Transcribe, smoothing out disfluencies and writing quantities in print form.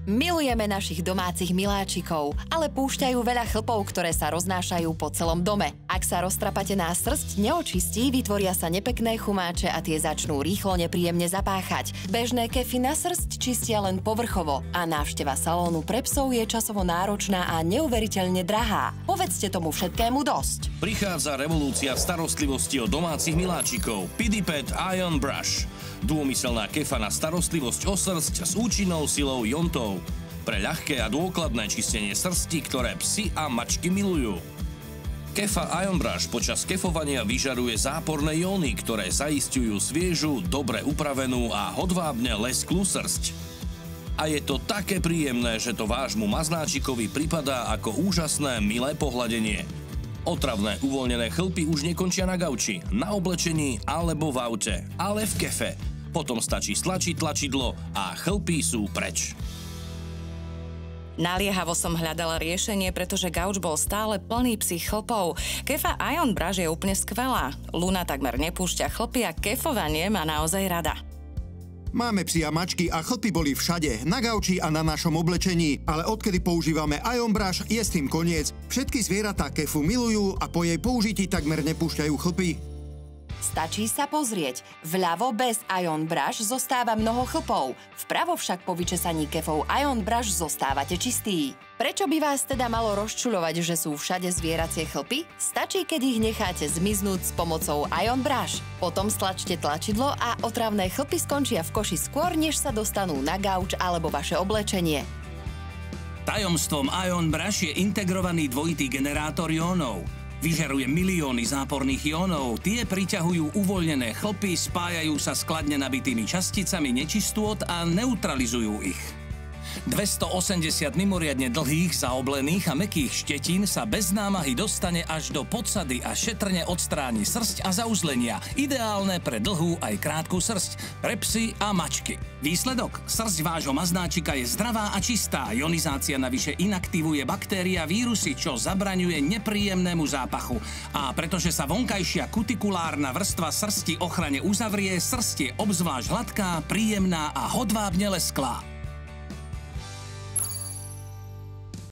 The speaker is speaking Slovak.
Milujeme našich domácich miláčikov, ale púšťajú veľa chlpov, ktoré sa roznášajú po celom dome. Ak sa roztrapatená srsť neočistí, vytvoria sa nepekné chumáče a tie začnú rýchlo nepríjemne zapáchať. Bežné kefy na srsť čistia len povrchovo a návšteva salónu pre psov je časovo náročná a neuveriteľne drahá. Povedzte tomu všetkému dosť. Prichádza revolúcia v starostlivosti o domácich miláčikov. Pidipet Ion Brush. Dômyselná kefa na starostlivosť o srsť s účinnou silou jontov. Pre ľahké a dôkladné čistenie srsti, ktoré psi a mačky milujú. Kefa Ion Brush počas kefovania vyžaruje záporné jóny, ktoré zaisťujú sviežu, dobre upravenú a hodvábne lesklú srsť. A je to také príjemné, že to vášmu maznáčikovi pripadá ako úžasné, milé pohľadenie. Otravné uvoľnené chlpy už nekončia na gauči, na oblečení alebo v aute, ale v kefe. Potom stačí stlačiť tlačidlo a chlpy sú preč. Naliehavo som hľadala riešenie, pretože gauč bol stále plný psích chlpov. Kefa Ion Brush je úplne skvelá. Luna takmer nepúšťa chlpy a kefovanie má naozaj rada. Máme psi a mačky a chlpy boli všade, na gauči a na našom oblečení, ale odkedy používame Ion Brush, je s tým koniec. Všetky zvieratá kefu milujú a po jej použití takmer nepúšťajú chlpy. Stačí sa pozrieť. Vľavo bez Ion Brush zostáva mnoho chlpov, vpravo však po vyčesaní kefou Ion Brush zostávate čistý. Prečo by vás teda malo rozčuľovať, že sú všade zvieracie chlpy? Stačí, keď ich necháte zmiznúť s pomocou Ion Brush. Potom stlačte tlačidlo a otravné chlpy skončia v koši skôr, než sa dostanú na gauč alebo vaše oblečenie. Tajomstvom Ion Brush je integrovaný dvojitý generátor jónov. Vyžaruje milióny záporných jónov, tie priťahujú uvoľnené chlpy, spájajú sa s kladne nabitými časticami nečistôt a neutralizujú ich. 280 mimoriadne dlhých, zaoblených a mäkkých štetín sa bez námahy dostane až do podsady a šetrne odstráni srsť a zauzlenia, ideálne pre dlhú aj krátku srsť, pre psy a mačky. Výsledok? Srsť vášho maznáčika je zdravá a čistá, ionizácia navyše inaktivuje baktérie a vírusy, čo zabraňuje nepríjemnému zápachu. A pretože sa vonkajšia kutikulárna vrstva srsti ochrane uzavrie, srsť je obzvlášť hladká, príjemná a hodvábne lesklá.